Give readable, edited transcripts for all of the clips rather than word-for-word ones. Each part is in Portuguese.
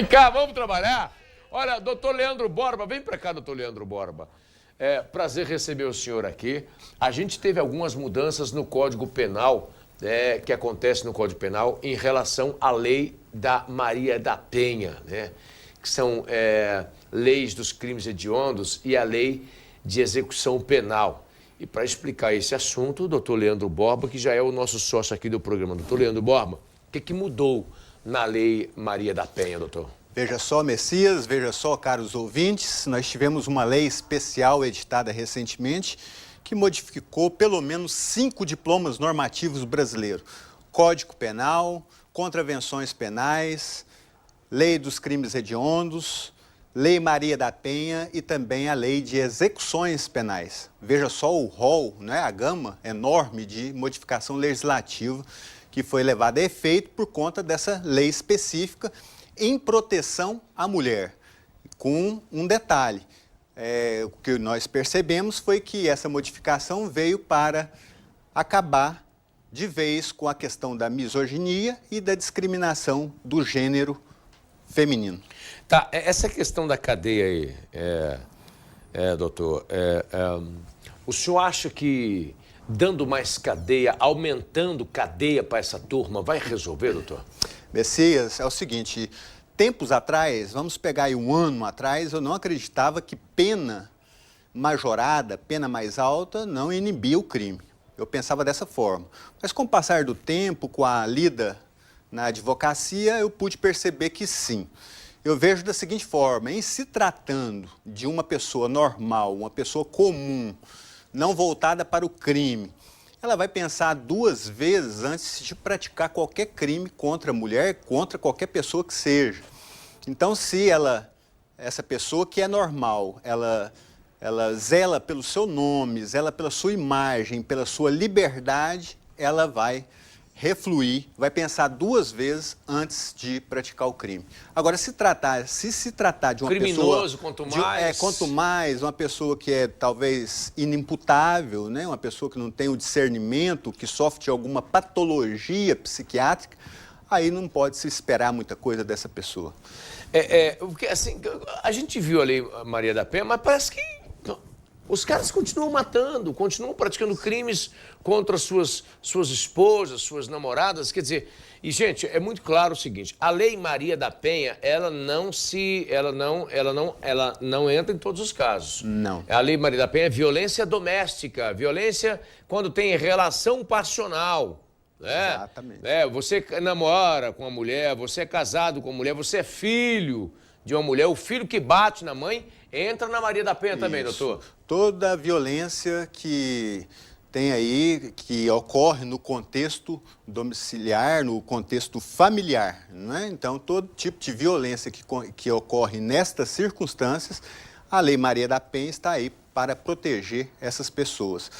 Vem cá, vamos trabalhar? Olha, doutor Leandro Borba, vem pra cá, doutor Leandro Borba. É prazer receber o senhor aqui. A gente teve algumas mudanças no Código Penal, que acontece no Código Penal em relação à lei da Maria da Penha, né? Que são leis dos crimes hediondos e a lei de execução penal. E para explicar esse assunto, o doutor Leandro Borba, que já é o nosso sócio aqui do programa. Doutor Leandro Borba, o que mudou na lei Maria da Penha, doutor? Veja só, Messias, veja só, caros ouvintes, nós tivemos uma lei especial editada recentemente que modificou pelo menos 5 diplomas normativos brasileiros. Código Penal, Contravenções Penais, Lei dos Crimes Hediondos, Lei Maria da Penha e também a Lei de Execuções Penais. Veja só o rol, né, a gama enorme de modificação legislativa que foi levada a efeito por conta dessa lei específica em proteção à mulher. Com um detalhe, o que nós percebemos foi que essa modificação veio para acabar de vez com a questão da misoginia e da discriminação do gênero feminino. Tá, essa questão da cadeia aí, doutor, o senhor acha que dando mais cadeia, aumentando cadeia para essa turma, vai resolver, doutor? Messias, é o seguinte, tempos atrás, vamos pegar aí um ano atrás, eu não acreditava que pena majorada, pena mais alta, não inibia o crime. Eu pensava dessa forma. Mas com o passar do tempo, com a lida na advocacia, eu pude perceber que sim. Eu vejo da seguinte forma, em se tratando de uma pessoa normal, uma pessoa comum, não voltada para o crime, ela vai pensar 2 vezes antes de praticar qualquer crime contra a mulher, contra qualquer pessoa que seja. Então, se essa pessoa que é normal, ela zela pelo seu nome, zela pela sua imagem, pela sua liberdade, ela vai refluir, vai pensar 2 vezes antes de praticar o crime. Agora, se se tratar de uma criminoso, pessoa... quanto mais, uma pessoa que é talvez inimputável, né? Uma pessoa que não tem o discernimento, que sofre de alguma patologia psiquiátrica, aí não pode se esperar muita coisa dessa pessoa. Porque assim, a gente viu ali a Maria da Penha, mas parece que os caras continuam matando, continuam praticando crimes contra suas esposas, suas namoradas, quer dizer... E, gente, é muito claro o seguinte, a Lei Maria da Penha, ela não entra em todos os casos. Não. A Lei Maria da Penha é violência doméstica, violência quando tem relação passional. Né? Exatamente. Você namora com uma mulher, você é casado com uma mulher, você é filho de uma mulher, o filho que bate na mãe entra na Maria da Penha também, doutor. Toda a violência que tem aí, que ocorre no contexto domiciliar, no contexto familiar, não é? Então, todo tipo de violência que ocorre nestas circunstâncias, a Lei Maria da Penha está aí para proteger essas pessoas.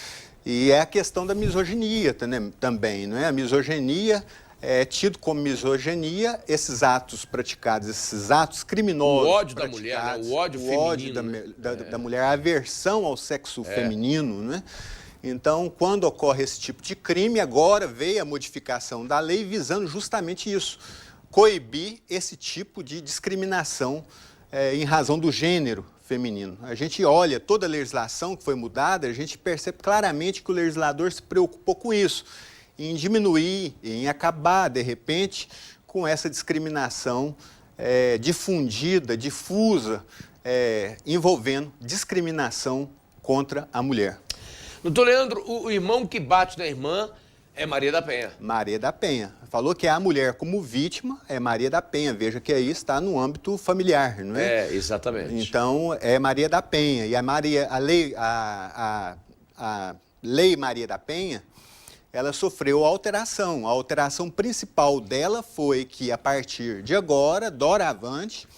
E é a questão da misoginia também, não é? A misoginia é tido como misoginia esses atos praticados, esses atos criminosos. O ódio da mulher, né? O ódio feminino. Da mulher, a aversão ao sexo feminino, né? Então, quando ocorre esse tipo de crime, agora veio a modificação da lei visando justamente isso, coibir esse tipo de discriminação em razão do gênero feminino. A gente olha toda a legislação que foi mudada, a gente percebe claramente que o legislador se preocupou com isso, em diminuir, em acabar, de repente, com essa discriminação difundida, difusa, envolvendo discriminação contra a mulher. Doutor Leandro, o irmão que bate na irmã é Maria da Penha. Maria da Penha. Falou que a mulher como vítima é Maria da Penha. Veja que aí está no âmbito familiar, não é? Exatamente. Então, é Maria da Penha. E a Lei Maria da Penha, ela sofreu alteração. A alteração principal dela foi que, a partir de agora, doravante,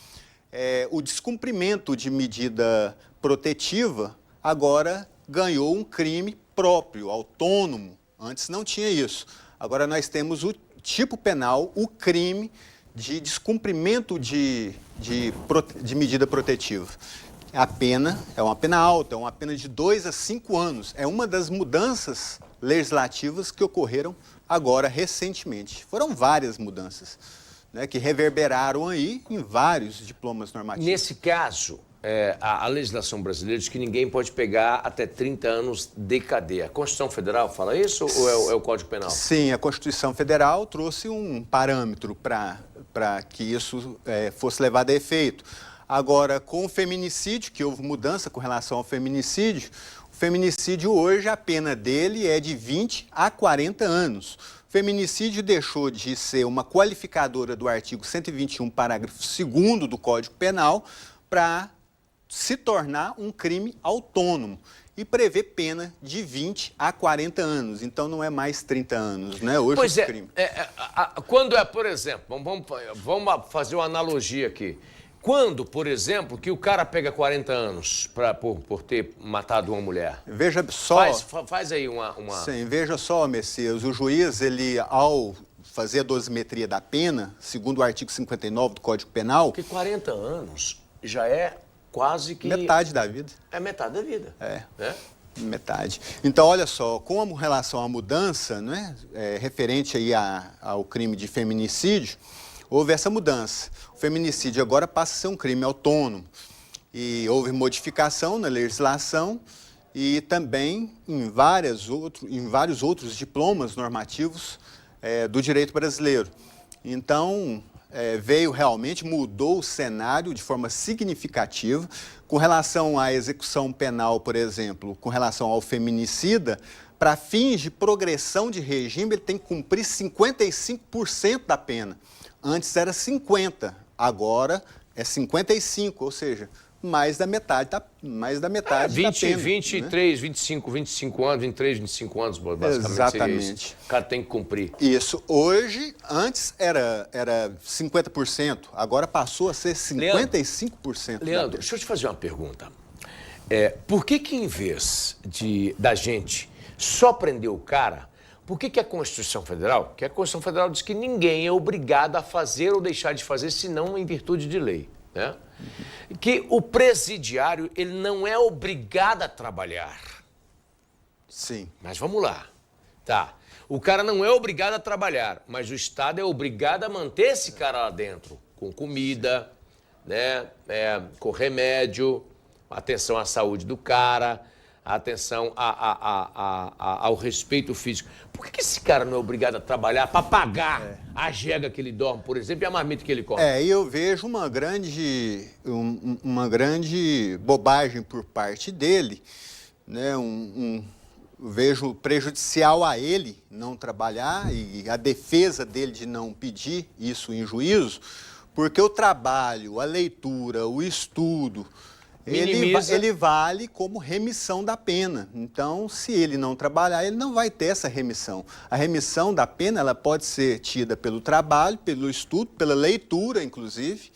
o descumprimento de medida protetiva agora ganhou um crime próprio, autônomo. Antes não tinha isso. Agora nós temos o tipo penal, o crime de descumprimento de medida protetiva. A pena é uma pena alta, é uma pena de 2 a 5 anos. É uma das mudanças legislativas que ocorreram agora, recentemente. Foram várias mudanças. né, que reverberaram aí em vários diplomas normativos. Nesse caso, a legislação brasileira diz que ninguém pode pegar até 30 anos de cadeia. A Constituição Federal fala isso ou é o Código Penal? Sim, a Constituição Federal trouxe um parâmetro para que isso fosse levado a efeito. Agora, com o feminicídio, que houve mudança com relação ao feminicídio, o feminicídio hoje, a pena dele é de 20 a 40 anos. O feminicídio deixou de ser uma qualificadora do artigo 121, parágrafo 2º do Código Penal, para se tornar um crime autônomo e prevê pena de 20 a 40 anos. Então, não é mais 30 anos, né? Hoje pois o crime. Quando por exemplo, vamos fazer uma analogia aqui. Quando, por exemplo, que o cara pega 40 anos por ter matado uma mulher? Veja só... Faz aí uma... Sim, veja só, Messias, o juiz, ele, ao fazer a dosimetria da pena, segundo o artigo 59 do Código Penal... Porque 40 anos já é quase que... Metade da vida. É metade da vida. Né? Metade. Então, olha só, com relação à mudança, né, referente aí ao crime de feminicídio, houve essa mudança. O feminicídio agora passa a ser um crime autônomo. E houve modificação na legislação e também em vários outros diplomas normativos do direito brasileiro. Então, mudou o cenário de forma significativa. Com relação à execução penal, por exemplo, com relação ao feminicida, para fins de progressão de regime, ele tem que cumprir 55% da pena. Antes era 50%, agora é 55%, ou seja, mais da metade da pena. 23, né? 25 anos, 23, 25 anos, basicamente. Exatamente. O cara tem que cumprir. Isso. Hoje, antes era 50%, agora passou a ser 55%. Leandro, deixa eu te fazer uma pergunta. Por que em vez da gente só prender o cara, por que a Constituição Federal? Que a Constituição Federal diz que ninguém é obrigado a fazer ou deixar de fazer, senão em virtude de lei, né? Que o presidiário, ele não é obrigado a trabalhar. Sim. Mas vamos lá. Tá. O cara não é obrigado a trabalhar, mas o Estado é obrigado a manter esse cara lá dentro, com comida, né? Com remédio, atenção à saúde do cara, atenção ao respeito físico. Por que esse cara não é obrigado a trabalhar para pagar a jega que ele dorme, por exemplo, e a marmita que ele come? E eu vejo uma grande bobagem por parte dele, né? Vejo prejudicial a ele não trabalhar e a defesa dele de não pedir isso em juízo, porque o trabalho, a leitura, o estudo... Ele vale como remissão da pena. Então, se ele não trabalhar, ele não vai ter essa remissão. A remissão da pena, ela pode ser tida pelo trabalho, pelo estudo, pela leitura, inclusive.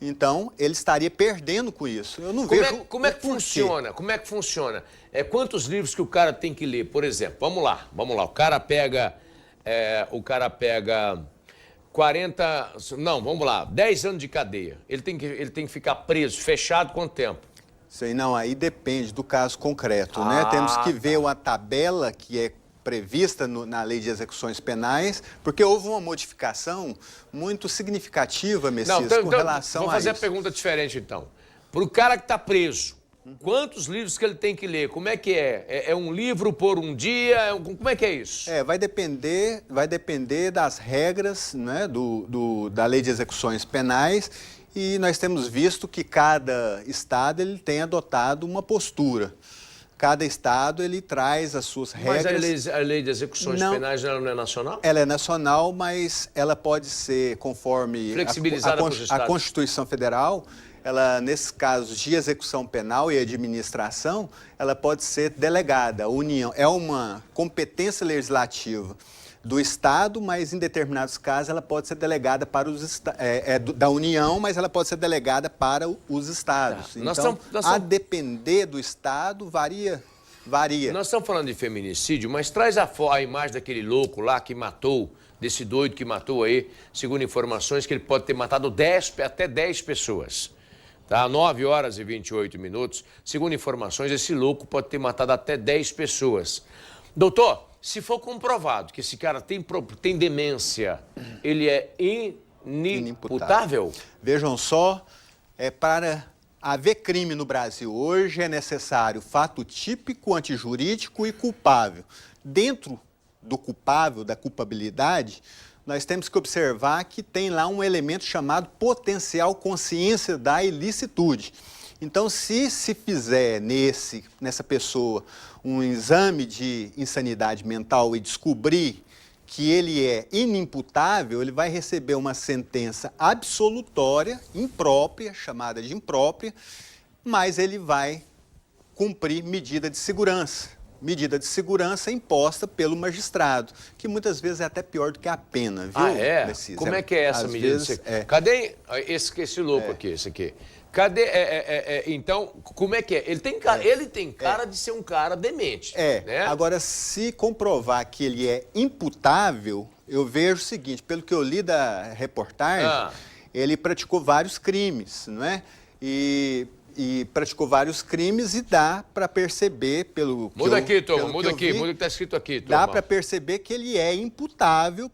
Então, ele estaria perdendo com isso. Eu não vejo... Como é que funciona? Como é que funciona? Quantos livros que o cara tem que ler? Por exemplo, vamos lá. O cara pega... 10 anos de cadeia. Ele tem que ficar preso, fechado, quanto tempo? Sei não, aí depende do caso concreto, né? Temos que ver uma tabela que é prevista na Lei de Execuções Penais, porque houve uma modificação muito significativa, Messias, com relação a isso. Vou fazer a pergunta diferente, então. Para o cara que está preso, quantos livros que ele tem que ler? Como é que é? É um livro por um dia? Como é que é isso? Vai depender das regras, né, da Lei de Execuções Penais, e nós temos visto que cada estado ele tem adotado uma postura. Cada estado ele traz as suas regras. Mas a lei de execuções penais não é nacional? Ela é nacional, mas ela pode ser, conforme a Constituição Federal, ela, nesses casos de execução penal e administração, ela pode ser delegada. A União é uma competência legislativa do Estado, mas em determinados casos ela pode ser delegada para da União, mas ela pode ser delegada para os Estados. Então, a depender do Estado, varia. Nós estamos falando de feminicídio, mas traz a imagem daquele louco lá que matou, desse doido que matou aí, segundo informações, que ele pode ter matado até 10 pessoas. Tá? 9 horas e 28 minutos. Segundo informações, esse louco pode ter matado até 10 pessoas. Doutor, se for comprovado que esse cara tem demência, ele é inimputável? Vejam só, para haver crime no Brasil hoje é necessário fato típico, antijurídico e culpável. Dentro do culpável, da culpabilidade, nós temos que observar que tem lá um elemento chamado potencial consciência da ilicitude. Então, se fizer nessa pessoa um exame de insanidade mental e descobrir que ele é inimputável, ele vai receber uma sentença absolutória, imprópria, chamada de imprópria, mas ele vai cumprir medida de segurança. Medida de segurança imposta pelo magistrado, que muitas vezes é até pior do que a pena, viu, Narciso? Como é que é essa medida de segurança? Cadê esse louco aqui, esse aqui? Cadê? Então, como é que é? Ele tem cara de ser um cara demente. Né? Agora, se comprovar que ele é imputável, eu vejo o seguinte, pelo que eu li da reportagem, ele praticou vários crimes, não é? E praticou vários crimes e dá para perceber pelo que muda aqui, Toma, muda o que está escrito aqui, Toma. Dá para perceber que ele é imputável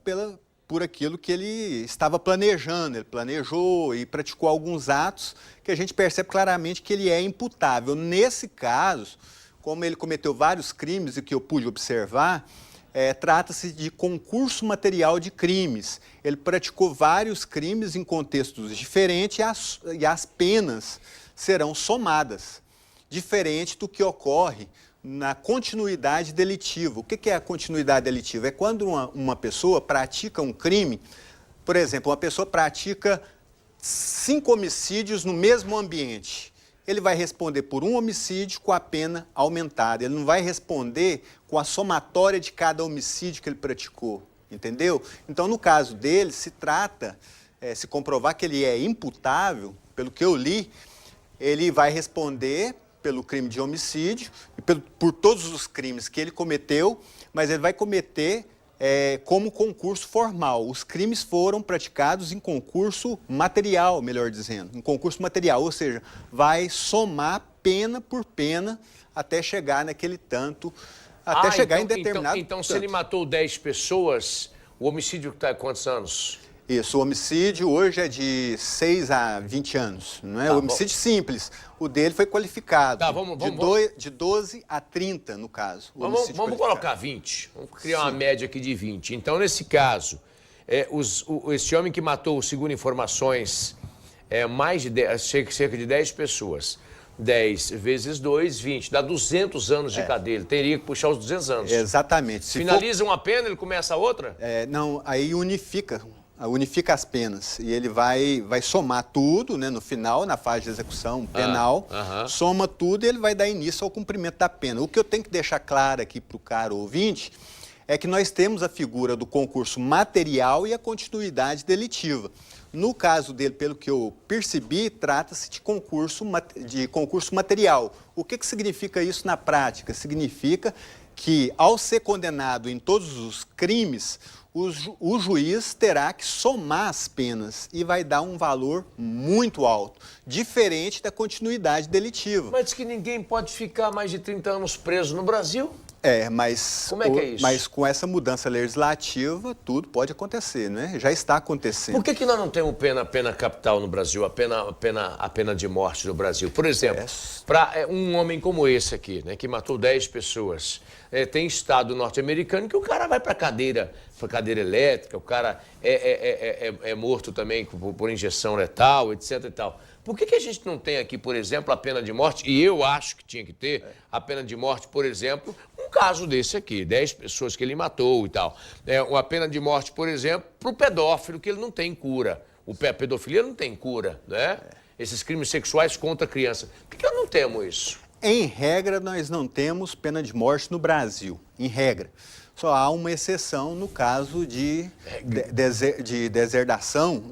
por aquilo que ele estava planejando. Ele planejou e praticou alguns atos que a gente percebe claramente que ele é imputável. Nesse caso, como ele cometeu vários crimes e que eu pude observar, trata-se de concurso material de crimes. Ele praticou vários crimes em contextos diferentes e as penas serão somadas, diferente do que ocorre na continuidade delitiva. O que é a continuidade delitiva? É quando uma pessoa pratica um crime, por exemplo, uma pessoa pratica 5 homicídios no mesmo ambiente. Ele vai responder por um homicídio com a pena aumentada. Ele não vai responder com a somatória de cada homicídio que ele praticou, entendeu? Então, no caso dele, se comprovar que ele é imputável, pelo que eu li, ele vai responder pelo crime de homicídio e por todos os crimes que ele cometeu, mas ele vai cometer como concurso formal. Os crimes foram praticados em concurso material, melhor dizendo, em concurso material, ou seja, vai somar pena por pena até chegar naquele tanto, até chegar em determinado Então, se ele matou 10 pessoas, o homicídio está há quantos anos? Isso, o homicídio hoje é de 6 a 20 anos, não é? O homicídio simples. O dele foi qualificado. De 12 a 30, no caso. Vamos colocar 20. Vamos criar uma média aqui de 20. Então, nesse caso, esse homem que matou, segundo informações, cerca de 10 pessoas. 10 vezes 2, 20. Dá 200 anos de cadeia. Ele teria que puxar os 200 anos. Exatamente. Finaliza uma pena, ele começa a outra? Não, aí unifica as penas e ele vai somar tudo, né, no final, na fase de execução penal, soma tudo e ele vai dar início ao cumprimento da pena. O que eu tenho que deixar claro aqui para o caro ouvinte é que nós temos a figura do concurso material e a continuidade delitiva. No caso dele, pelo que eu percebi, trata-se de concurso material. O que significa isso na prática? Significa que, ao ser condenado em todos os crimes, o juiz terá que somar as penas e vai dar um valor muito alto, diferente da continuidade delitiva. Mas diz que ninguém pode ficar mais de 30 anos preso no Brasil. Mas... Como é que é isso? Mas com essa mudança legislativa, tudo pode acontecer, né? Já está acontecendo. Por que nós não temos pena capital no Brasil, a pena de morte no Brasil? Por exemplo, para um homem como esse aqui, né, que matou 10 pessoas, tem estado norte-americano que o cara vai para cadeira elétrica, o cara é morto também por injeção letal, etc e tal. Por que a gente não tem aqui, por exemplo, a pena de morte? E eu acho que tinha que ter a pena de morte, por exemplo, um caso desse aqui, 10 pessoas que ele matou e tal. Uma pena de morte, por exemplo, para o pedófilo, que ele não tem cura. A pedofilia não tem cura, né? Esses crimes sexuais contra a criança. Por que nós não temos isso? Em regra, nós não temos pena de morte no Brasil, em regra. Só há uma exceção no caso de deserdação,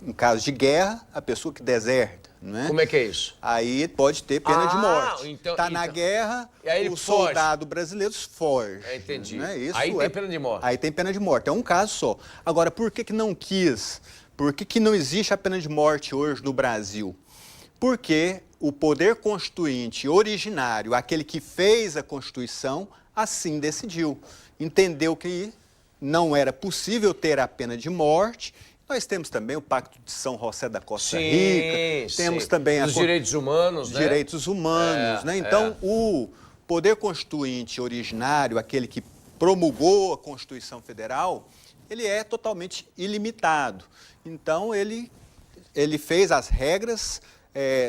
em caso de guerra, a pessoa que deserta, não é? Como é que é isso? Aí pode ter pena de morte. Então, na guerra, o foge. soldado brasileiro foge. Entendi. Né? Isso aí tem pena de morte. Aí tem pena de morte. É um caso só. Agora, por que não quis? Por que não existe a pena de morte hoje no Brasil? Porque o poder constituinte originário, aquele que fez a Constituição, assim decidiu. Entendeu que não era possível ter a pena de morte. Nós temos também o Pacto de São José da Costa Rica, temos também os direitos humanos, né? Direitos humanos, né? Então, o poder constituinte originário, aquele que promulgou a Constituição Federal, ele é totalmente ilimitado. Então, ele fez as regras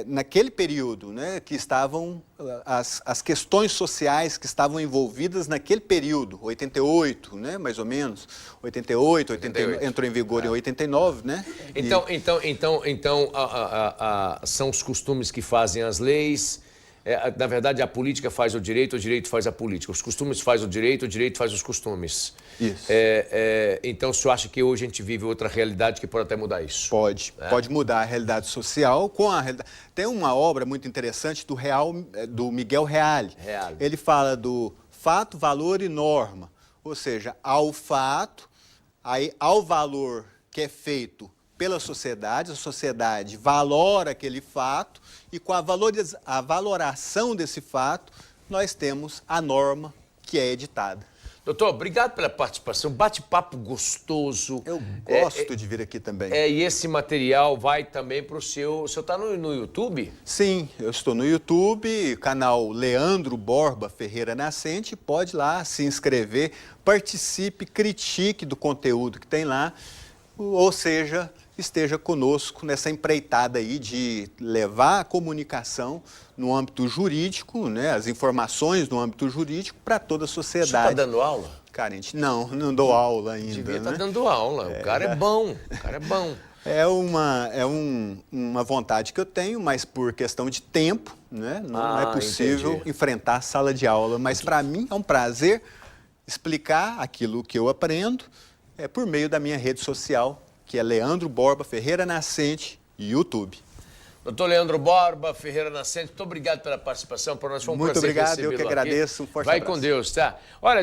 naquele período, né, que estavam, as questões sociais que estavam envolvidas naquele período, 88, né, mais ou menos, 88. Entrou em vigor em 89, né? Então, são os costumes que fazem as leis. Na verdade, a política faz o direito faz a política. Os costumes faz o direito faz os costumes. Isso. Então, o senhor acha que hoje a gente vive outra realidade que pode até mudar isso? Pode mudar a realidade social com a realidade. Tem uma obra muito interessante do Miguel Reale. Ele fala do fato, valor e norma. Ou seja, ao fato, ao valor que é feito pela sociedade, a sociedade valora aquele fato e com a valoração desse fato, nós temos a norma que é editada. Doutor, obrigado pela participação, bate-papo gostoso. Eu gosto de vir aqui também. E esse material vai também para o seu... O senhor está no YouTube? Sim, eu estou no YouTube, canal Leandro Borba Ferreira Nascente, pode ir lá se inscrever, participe, critique do conteúdo que tem lá, ou seja, esteja conosco nessa empreitada aí de levar a comunicação no âmbito jurídico, né, as informações no âmbito jurídico para toda a sociedade. Você está dando aula? Carente, não dou aula ainda. Devia estar dando aula, o cara é bom, É uma vontade que eu tenho, mas por questão de tempo, né, não é possível enfrentar a sala de aula. Mas para mim é um prazer explicar aquilo que eu aprendo por meio da minha rede social, que é Leandro Borba Ferreira Nascente, YouTube. Doutor Leandro Borba Ferreira Nascente, muito obrigado pela participação. Para nós foi um prazer recebê-lo aqui. Muito obrigado, eu que agradeço. Um forte abraço. Vai com Deus, tá? Olha,